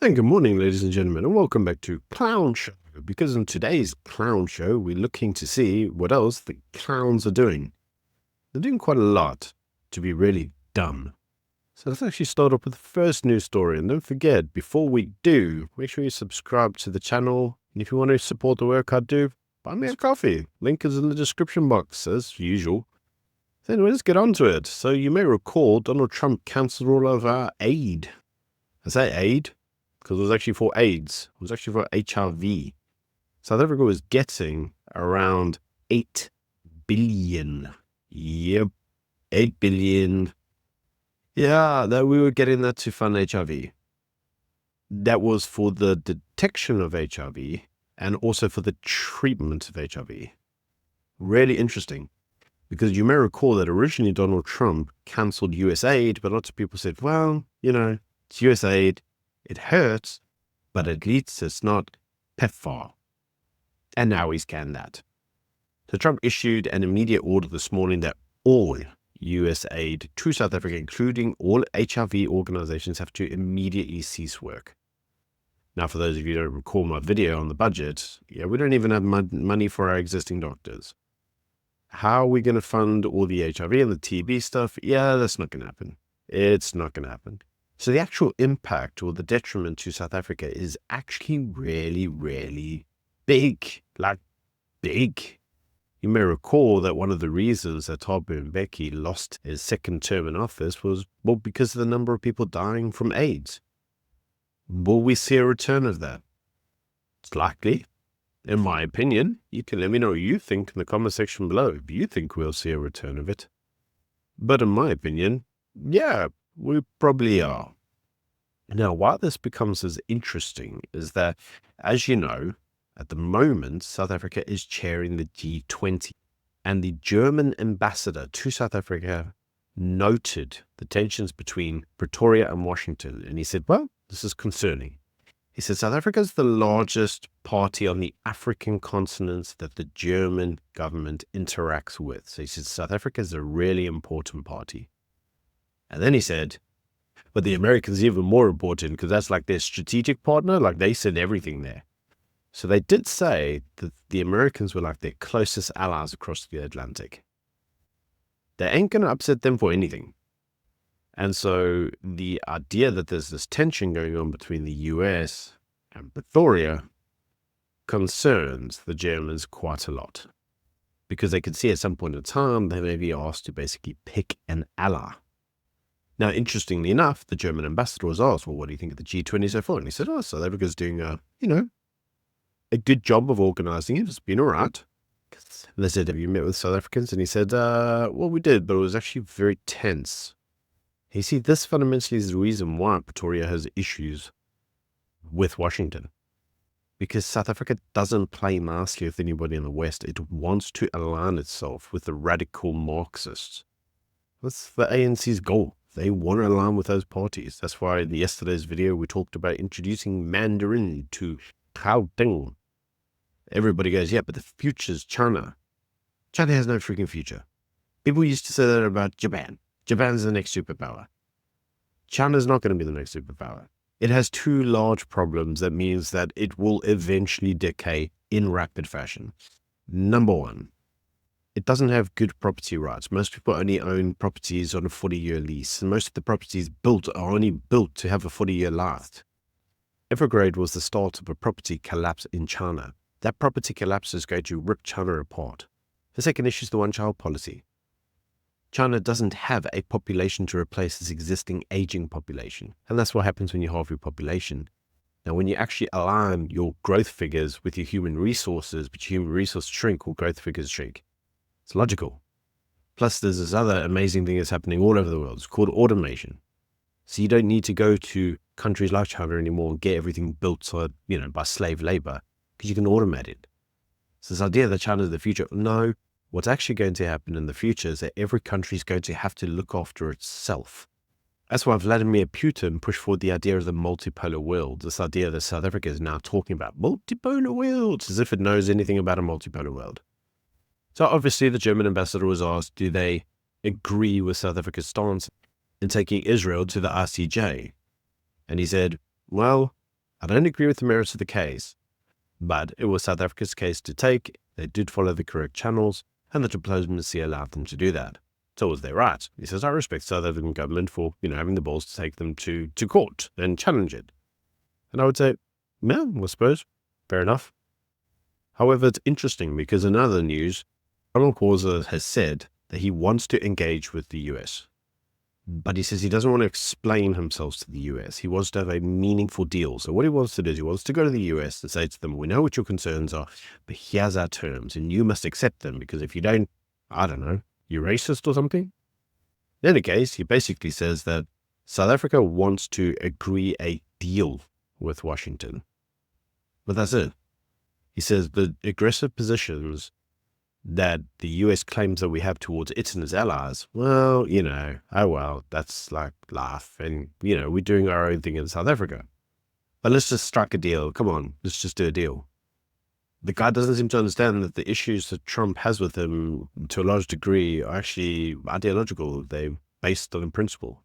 And good morning, ladies and gentlemen, and welcome back to Clown Show. Because in today's Clown Show, we're looking to see what else the clowns are doing. They're doing quite a lot to be really dumb. So let's actually start off with the first news story. And don't forget, before we do, make sure you subscribe to the channel. And if you want to support the work I do, buy me a coffee. Link is in the description box, as usual. So anyway, let's get on to it. So you may recall Donald Trump cancelled all of our aid. I say aid because it was actually for AIDS. It was actually for HIV. South Africa was getting around 8 billion. Yep, 8 billion. Yeah, that we were getting that to fund HIV. That was for the detection of HIV and also for the treatment of HIV. Really interesting, because you may recall that originally Donald Trump cancelled US aid, but lots of people said, well, it's US aid. It hurts, but at least it's not PEPFAR. And now he's canned that. So Trump issued an immediate order this morning that all US aid to South Africa, including all HIV organizations, have to immediately cease work. Now, for those of you who don't recall my video on the budget, we don't even have money for our existing doctors. How are we going to fund all the HIV and the TB stuff? Yeah, that's not going to happen. It's not going to happen. So the actual impact or the detriment to South Africa is actually really, really big, like big. You may recall that one of the reasons that Thabo Mbeki lost his second term in office was, because of the number of people dying from AIDS. Will we see a return of that? It's likely. In my opinion, you can let me know what you think in the comment section below if you think we'll see a return of it. But in my opinion, yeah, we probably are. Now, why this becomes as interesting is that, as you know, at the moment, South Africa is chairing the G20. And the German ambassador to South Africa noted the tensions between Pretoria and Washington. And he said, well, this is concerning. He said, South Africa is the largest party on the African continent that the German government interacts with. So he said, South Africa is a really important party. And then he said, but the Americans are even more important because that's like their strategic partner. Like they send everything there. So they did say that the Americans were like their closest allies across the Atlantic. They ain't going to upset them for anything. And so the idea that there's this tension going on between the US and Pretoria concerns the Germans quite a lot, because they could see at some point in time they may be asked to basically pick an ally. Now, interestingly enough, the German ambassador was asked, well, what do you think of the G20 so far? And he said, South Africa's doing a good job of organizing it. It's been all right. And they said, have you met with South Africans? And he said, well, we did, but it was actually very tense. You see, this fundamentally is the reason why Pretoria has issues with Washington. Because South Africa doesn't play nicely with anybody in the West. It wants to align itself with the radical Marxists. That's the ANC's goal. They want to align with those parties. That's why in yesterday's video, we talked about introducing Mandarin to Gauteng. Everybody goes, yeah, but the future's China. China has no freaking future. People used to say that about Japan. Japan's the next superpower. China's not going to be the next superpower. It has two large problems that means that it will eventually decay in rapid fashion. Number one, it doesn't have good property rights. Most people only own properties on a 40-year lease, and most of the properties built are only built to have a 40-year life. Evergrande was the start of a property collapse in China. That property collapse is going to rip China apart. The second issue is the one-child policy. China doesn't have a population to replace its existing aging population. And that's what happens when you halve your population. Now, when you actually align your growth figures with your human resources, but your human resources shrink or growth figures shrink, it's logical. Plus, there's this other amazing thing that's happening all over the world. It's called automation. So you don't need to go to countries like China anymore and get everything built by slave labor, because you can automate it. So this idea that China is the future, no. What's actually going to happen in the future is that every country is going to have to look after itself. That's why Vladimir Putin pushed forward the idea of the multipolar world, this idea that South Africa is now talking about multipolar worlds, as if it knows anything about a multipolar world. So obviously the German ambassador was asked, do they agree with South Africa's stance in taking Israel to the ICJ? And he said, well, I don't agree with the merits of the case, but it was South Africa's case to take. They did follow the correct channels, and the diplomacy allowed them to do that. So it was their right. He says, I respect South African government for, having the balls to take them to court and challenge it. And I would say, yeah, I suppose, fair enough. However, it's interesting because in other news, Ramaphosa has said that he wants to engage with the US. But he says he doesn't want to explain himself to the US. He wants to have a meaningful deal. So what he wants to do is he wants to go to the US and say to them, we know what your concerns are, but here's our terms, and you must accept them, because if you don't, I don't know, you're racist or something? In any case, he basically says that South Africa wants to agree a deal with Washington. But that's it. He says the aggressive positions that the US claims that we have towards it and its allies, well, oh well, that's like life. And, we're doing our own thing in South Africa. But let's just strike a deal. Come on, let's just do a deal. The guy doesn't seem to understand that the issues that Trump has with him, to a large degree, are actually ideological. They're based on principle.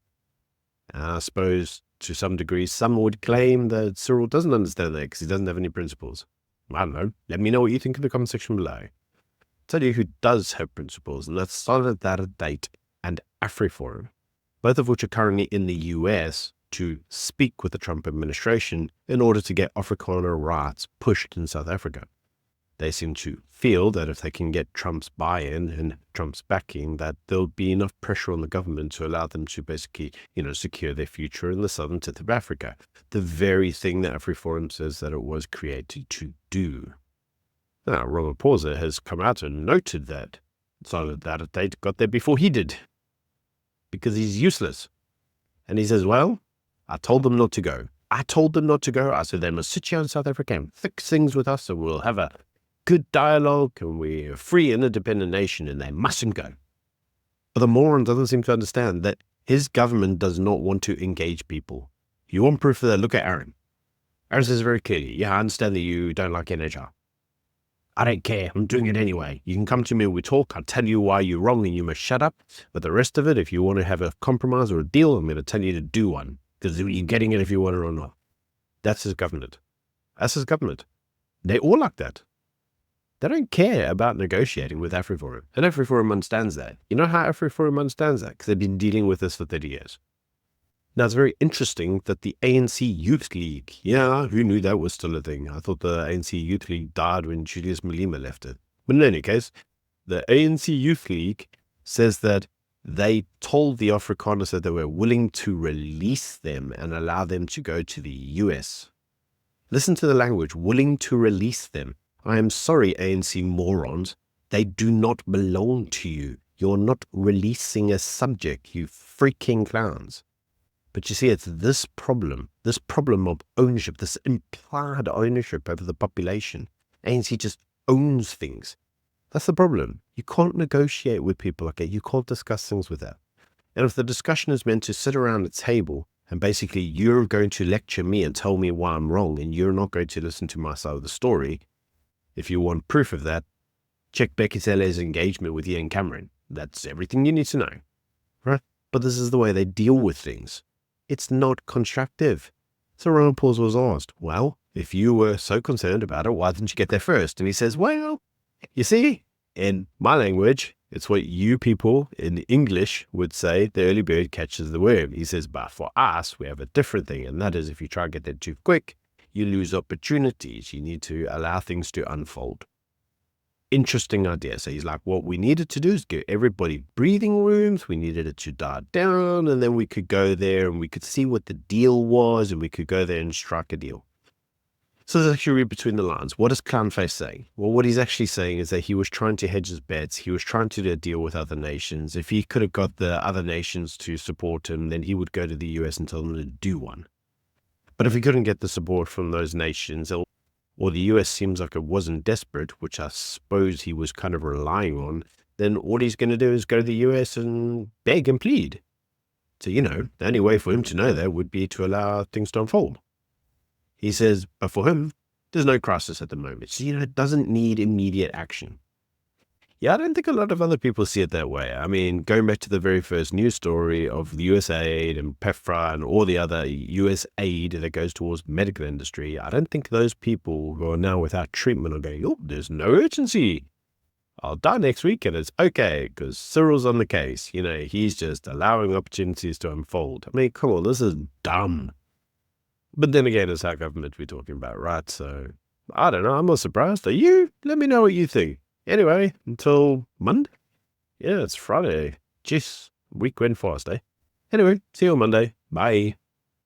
And I suppose, to some degree, some would claim that Cyril doesn't understand that because he doesn't have any principles. I don't know. Let me know what you think in the comment section below. Tell you who does have principles, and that's Solidarity and Afriforum, both of which are currently in the US to speak with the Trump administration in order to get Afrikaner rights pushed in South Africa. They seem to feel that if they can get Trump's buy-in and Trump's backing, that there'll be enough pressure on the government to allow them to basically, secure their future in the southern tip of Africa. The very thing that Afriforum says that it was created to do. Now, Ramaphosa has come out and noted that Solidarity got there before he did, because he's useless. And he says, well, I told them not to go. I said they must sit here in South Africa and fix things with us, and we'll have a good dialogue, and we're a free and independent nation, and they mustn't go. But the moron doesn't seem to understand that his government does not want to engage people. You want proof of that? Look at Aaron. Aaron says very clearly, yeah, I understand that you don't like NHR. I don't care. I'm doing it anyway. You can come to me and we talk. I'll tell you why you're wrong and you must shut up. But the rest of it, if you want to have a compromise or a deal, I'm going to tell you to do one, because you're getting it if you want it or not. That's his government. That's his government. They're all like that. They don't care about negotiating with Afriforum. And Afriforum understands that. You know how Afriforum understands that? Because they've been dealing with this for 30 years. Now, it's very interesting that the ANC Youth League, who knew that was still a thing? I thought the ANC Youth League died when Julius Malema left it. But in any case, the ANC Youth League says that they told the Afrikaners that they were willing to release them and allow them to go to the US. Listen to the language, willing to release them. I am sorry, ANC morons. They do not belong to you. You're not releasing a subject, you freaking clowns. But you see, it's this problem of ownership, this implied ownership over the population. ANC just owns things. That's the problem. You can't negotiate with people like that. You can't discuss things with that. And if the discussion is meant to sit around a table and basically you're going to lecture me and tell me why I'm wrong and you're not going to listen to my side of the story, if you want proof of that, check Bekiseele's engagement with Ian Cameron. That's everything you need to know, right? But this is the way they deal with things. It's not constructive. So Ramaphosa was asked, well, if you were so concerned about it, why didn't you get there first? And he says, well, you see, in my language, it's what you people in English would say, the early bird catches the worm. He says, but for us, we have a different thing. And that is, if you try to get there too quick, you lose opportunities. You need to allow things to unfold. Interesting idea. So he's like, what we needed to do is give everybody breathing rooms. We needed it to die down, and then we could go there and we could see what the deal was, and we could go there and strike a deal. So let's actually read between the lines. What is Clownface saying? Well, what he's actually saying is that he was trying to hedge his bets. He was trying to do a deal with other nations. If he could have got the other nations to support him, then he would go to the US and tell them to do one. But if he couldn't get the support from those nations, or the US seems like it wasn't desperate, which I suppose he was kind of relying on, then all he's going to do is go to the US and beg and plead. So, the only way for him to know that would be to allow things to unfold. He says, but for him, there's no crisis at the moment. So, it doesn't need immediate action. Yeah, I don't think a lot of other people see it that way. I mean, going back to the very first news story of the USAID and PEFRA and all the other US aid that goes towards medical industry, I don't think those people who are now without treatment are going, oh, there's no urgency. I'll die next week and it's okay because Cyril's on the case. He's just allowing opportunities to unfold. I mean, come on, this is dumb. But then again, it's our government we're talking about, right? So, I don't know. I'm not surprised. Are you? Let me know what you think. Anyway, until Monday. Yeah, it's Friday. Jeez, week went fast, eh? Anyway, see you on Monday. Bye.